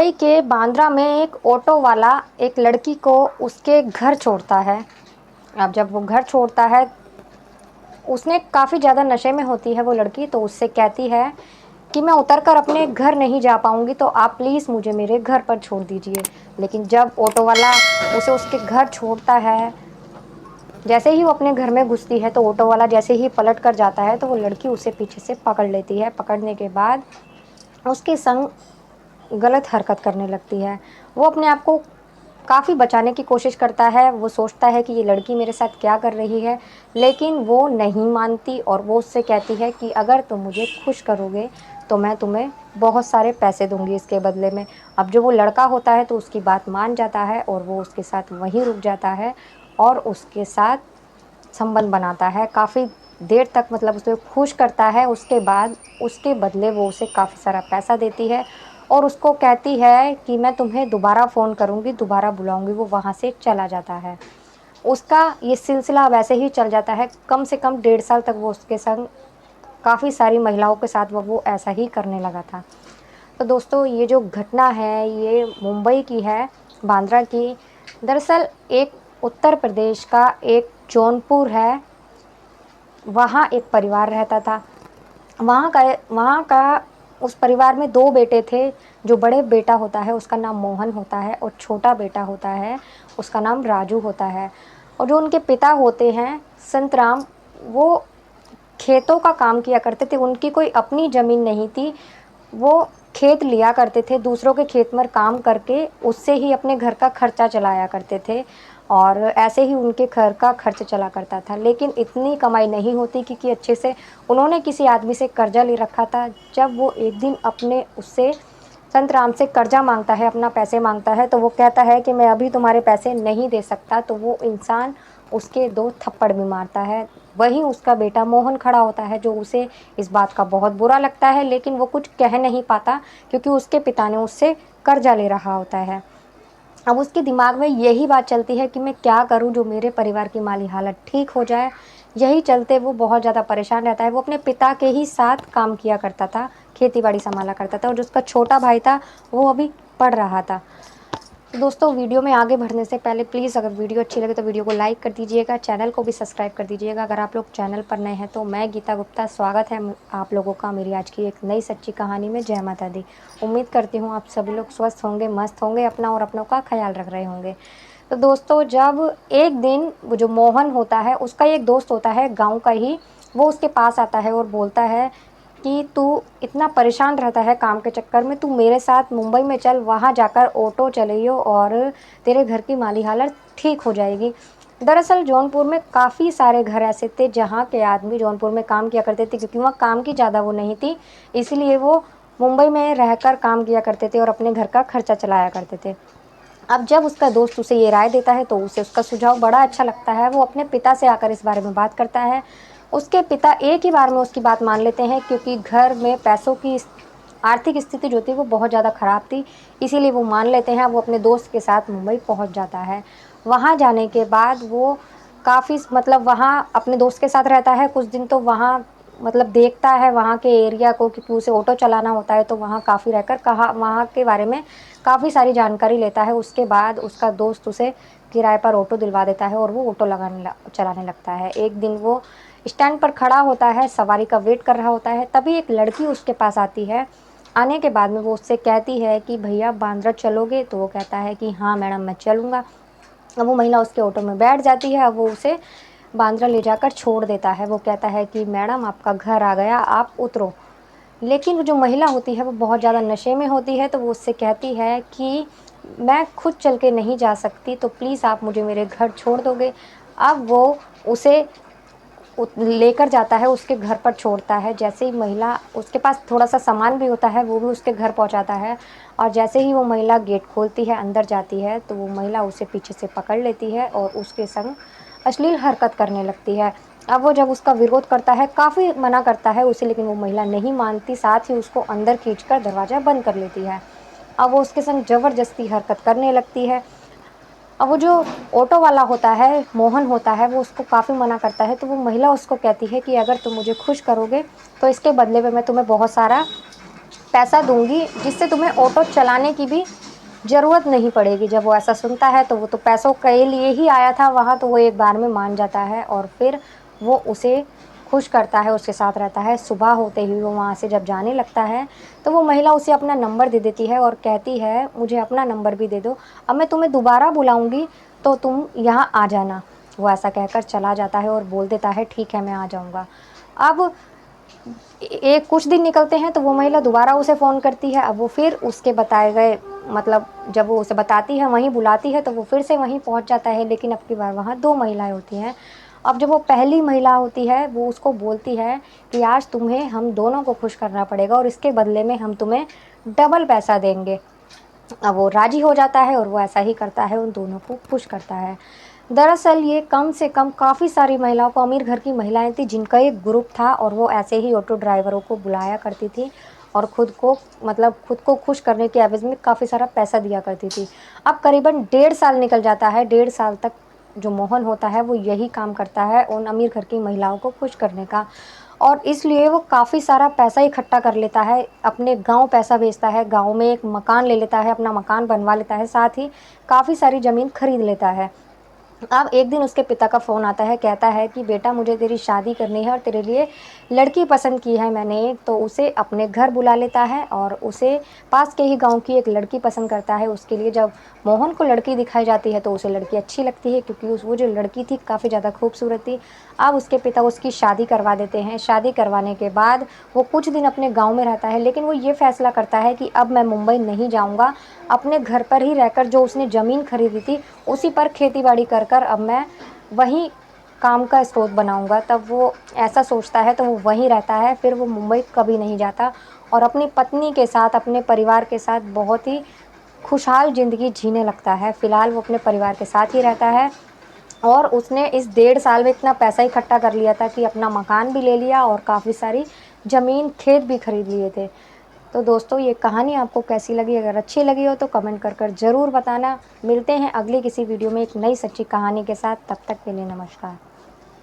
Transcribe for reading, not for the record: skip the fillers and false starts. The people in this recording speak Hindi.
मुंबई के बांद्रा में एक ऑटो वाला एक लड़की को उसके घर छोड़ता है। अब जब वो घर छोड़ता है, उसने काफ़ी ज़्यादा नशे में होती है वो लड़की, तो उससे कहती है कि मैं उतर कर अपने घर नहीं जा पाऊंगी, तो आप प्लीज़ मुझे मेरे घर पर छोड़ दीजिए। लेकिन जब ऑटो वाला उसे उसके घर छोड़ता है, जैसे ही वो अपने घर में घुसती है तो ऑटो वाला जैसे ही पलट कर जाता है तो वो लड़की उसे पीछे से पकड़ लेती है। पकड़ने के बाद उसके संग गलत हरकत करने लगती है। वो अपने आप को काफ़ी बचाने की कोशिश करता है। वो सोचता है कि ये लड़की मेरे साथ क्या कर रही है, लेकिन वो नहीं मानती और वो उससे कहती है कि अगर तुम मुझे खुश करोगे तो मैं तुम्हें बहुत सारे पैसे दूंगी इसके बदले में। अब जो वो लड़का होता है तो उसकी बात मान जाता है और वो उसके साथ वहीं रुक जाता है और उसके साथ संबंध बनाता है काफ़ी देर तक, मतलब उसे खुश करता है। उसके बाद उसके बदले वो उसे काफ़ी सारा पैसा देती है और उसको कहती है कि मैं तुम्हें दोबारा फ़ोन करूँगी, दोबारा बुलाऊँगी। वो वहाँ से चला जाता है। उसका ये सिलसिला वैसे ही चल जाता है, कम से कम 1.5 साल तक वो उसके संग काफ़ी सारी महिलाओं के साथ वो ऐसा ही करने लगा था। तो दोस्तों, ये जो घटना है ये मुंबई की है, बांद्रा की। दरअसल एक उत्तर प्रदेश का एक जौनपुर है, वहाँ एक परिवार रहता था। वहाँ का उस परिवार में 2 बेटे थे। जो बड़े बेटा होता है उसका नाम मोहन होता है और छोटा बेटा होता है उसका नाम राजू होता है। और जो उनके पिता होते हैं संतराम, वो खेतों का काम किया करते थे। उनकी कोई अपनी ज़मीन नहीं थी। वो खेत लिया करते थे, दूसरों के खेत में काम करके उससे ही अपने घर का खर्चा चलाया करते थे और ऐसे ही उनके घर का खर्च चला करता था। लेकिन इतनी कमाई नहीं होती कि अच्छे से उन्होंने किसी आदमी से कर्जा ले रखा था। जब वो एक दिन अपने उससे संत राम से कर्जा मांगता है, अपना पैसे मांगता है, तो वो कहता है कि मैं अभी तुम्हारे पैसे नहीं दे सकता। तो वो इंसान उसके 2 थप्पड़ भी मारता है। वहीं उसका बेटा मोहन खड़ा होता है, जो उसे इस बात का बहुत बुरा लगता है, लेकिन वो कुछ कह नहीं पाता क्योंकि उसके पिता ने उससे कर्जा ले रहा होता है। अब उसके दिमाग में यही बात चलती है कि मैं क्या करूं जो मेरे परिवार की माली हालत ठीक हो जाए। यही चलते वो बहुत ज़्यादा परेशान रहता है। वो अपने पिता के ही साथ काम किया करता था, खेती बाड़ी संभाला करता था और जो उसका छोटा भाई था वो अभी पढ़ रहा था। तो दोस्तों, वीडियो में आगे बढ़ने से पहले प्लीज़ अगर वीडियो अच्छी लगे तो वीडियो को लाइक कर दीजिएगा, चैनल को भी सब्सक्राइब कर दीजिएगा। अगर आप लोग चैनल पर नए हैं तो मैं गीता गुप्ता, स्वागत है आप लोगों का मेरी आज की एक नई सच्ची कहानी में। जय माता दी। उम्मीद करती हूँ आप सभी लोग स्वस्थ होंगे, मस्त होंगे, अपना और अपनों का ख्याल रख रहे होंगे। तो दोस्तों, जब एक दिन वो जो मोहन होता है उसका एक दोस्त होता है गाँव का ही, वो उसके पास आता है और बोलता है कि तू इतना परेशान रहता है काम के चक्कर में, तू मेरे साथ मुंबई में चल, वहाँ जाकर ऑटो चलियो और तेरे घर की माली हालत ठीक हो जाएगी। दरअसल जौनपुर में काफ़ी सारे घर ऐसे थे जहाँ के आदमी जौनपुर में काम किया करते थे, क्योंकि वहाँ काम की ज़्यादा वो नहीं थी, इसलिए वो मुंबई में रहकर काम किया करते थे और अपने घर का खर्चा चलाया करते थे। अब जब उसका दोस्त उसे ये राय देता है तो उसे उसका सुझाव बड़ा अच्छा लगता है। वो अपने पिता से आकर इस बारे में बात करता है। उसके पिता एक ही बार में उसकी बात मान लेते हैं, क्योंकि घर में पैसों की आर्थिक स्थिति जो थी वो बहुत ज़्यादा ख़राब थी, इसीलिए वो मान लेते हैं। वो अपने दोस्त के साथ मुंबई पहुंच जाता है। वहां जाने के बाद वो काफ़ी, मतलब वहाँ अपने दोस्त के साथ रहता है कुछ दिन, तो वहाँ मतलब देखता है वहाँ के एरिया को, क्योंकि उसे ऑटो चलाना होता है, तो वहाँ काफ़ी रहकर कहा वहाँ के बारे में काफ़ी सारी जानकारी लेता है। उसके बाद उसका दोस्त उसे किराए पर ऑटो दिलवा देता है और वो ऑटो चलाने लगता है। एक दिन वो स्टैंड पर खड़ा होता है, सवारी का वेट कर रहा होता है, तभी एक लड़की उसके पास आती है। आने के बाद में वो उससे कहती है कि भैया बांद्रा चलोगे? तो वो कहता है कि हाँ मैडम, मैं चलूँगा। अब वो महिला उसके ऑटो में बैठ जाती है। अब वो उसे बांद्रा ले जाकर छोड़ देता है। वो कहता है कि मैडम, आपका घर आ गया, आप उतरो। लेकिन वो जो महिला होती है वो बहुत ज़्यादा नशे में होती है, तो वो उससे कहती है कि मैं खुद चल के नहीं जा सकती, तो प्लीज़ आप मुझे मेरे घर छोड़ दोगे। अब वो उसे लेकर जाता है, उसके घर पर छोड़ता है। जैसे ही महिला, उसके पास थोड़ा सा सामान भी होता है, वो भी उसके घर पहुंचाता है। और जैसे ही वो महिला गेट खोलती है, अंदर जाती है, तो वो महिला उसे पीछे से पकड़ लेती है और उसके संग अश्लील हरकत करने लगती है। अब वो जब उसका विरोध करता है, काफ़ी मना करता है उसे, लेकिन वो महिला नहीं मानती, साथ ही उसको अंदर खींचकर दरवाज़ा बंद कर लेती है। अब वो उसके संग ज़बरदस्ती हरकत करने लगती है। अब वो जो ऑटो वाला होता है, मोहन होता है, वो उसको काफ़ी मना करता है। तो वो महिला उसको कहती है कि अगर तुम मुझे खुश करोगे तो इसके बदले में मैं तुम्हें बहुत सारा पैसा दूंगी जिससे तुम्हें ऑटो चलाने की भी ज़रूरत नहीं पड़ेगी। जब वो ऐसा सुनता है तो वो तो पैसों के लिए ही आया था वहाँ, तो वो एक बार में मान जाता है और फिर वो उसे खुश करता है, उसके साथ रहता है। सुबह होते ही वो वहाँ से जब जाने लगता है तो वो महिला उसे अपना नंबर दे देती है और कहती है मुझे अपना नंबर भी दे दो, अब मैं तुम्हें दोबारा बुलाऊंगी तो तुम यहाँ आ जाना। वो ऐसा कहकर चला जाता है और बोल देता है ठीक है मैं आ जाऊँगा। अब एक कुछ दिन निकलते हैं तो वो महिला दोबारा उसे फ़ोन करती है। अब वो फिर उसके बताए गए मतलब जब वो उसे बताती है वहीं बुलाती है तो वो फिर से वहीं पहुंच जाता है, लेकिन अब की बार वहाँ 2 महिलाएं होती हैं। अब जब वो पहली महिला होती है वो उसको बोलती है कि आज तुम्हें हम दोनों को खुश करना पड़ेगा और इसके बदले में हम तुम्हें डबल पैसा देंगे। अब वो राज़ी हो जाता है और वो ऐसा ही करता है, उन दोनों को खुश करता है। दरअसल ये कम से कम काफ़ी सारी महिलाओं को, अमीर घर की महिलाएँ थीं जिनका एक ग्रुप था और वो ऐसे ही ऑटो ड्राइवरों को बुलाया करती थी और खुद को खुश करने के एवज़ में काफ़ी सारा पैसा दिया करती थी। अब करीबन 1.5 साल निकल जाता है, 1.5 साल तक जो मोहन होता है वो यही काम करता है उन अमीर घर की महिलाओं को खुश करने का। और इसलिए वो काफ़ी सारा पैसा इकट्ठा कर लेता है, अपने गाँव पैसा भेजता है, गाँव में एक मकान ले लेता है, अपना मकान बनवा लेता है, साथ ही काफ़ी सारी ज़मीन खरीद लेता है। अब एक दिन उसके पिता का फ़ोन आता है, कहता है कि बेटा मुझे तेरी शादी करनी है और तेरे लिए लड़की पसंद की है मैंने एक, तो उसे अपने घर बुला लेता है और उसे पास के ही गाँव की एक लड़की पसंद करता है उसके लिए। जब मोहन को लड़की दिखाई जाती है तो उसे लड़की अच्छी लगती है क्योंकि उस वो जो लड़की थी काफ़ी ज़्यादा खूबसूरत थी। अब उसके पिता उसकी शादी करवा देते हैं। शादी करवाने के बाद वो कुछ दिन अपने गाँव में रहता है, लेकिन वो ये फ़ैसला करता है कि अब मैं मुंबई नहीं जाऊँगा, अपने घर पर ही रहकर जो उसने ज़मीन खरीदी थी उसी पर खेती-बाड़ी कर कर अब मैं वहीं काम का स्रोत बनाऊँगा। तब वो ऐसा सोचता है तो वो वहीं रहता है, फिर वो मुंबई कभी नहीं जाता और अपनी पत्नी के साथ, अपने परिवार के साथ बहुत ही खुशहाल ज़िंदगी जीने लगता है। फ़िलहाल वो अपने परिवार के साथ ही रहता है और उसने इस 1.5 साल में इतना पैसा इकट्ठा कर लिया था कि अपना मकान भी ले लिया और काफ़ी सारी ज़मीन, खेत भी खरीद लिए थे। तो दोस्तों ये कहानी आपको कैसी लगी? अगर अच्छी लगी हो तो कमेंट कर ज़रूर बताना। मिलते हैं अगली किसी वीडियो में एक नई सच्ची कहानी के साथ, तब तक के लिए नमस्कार।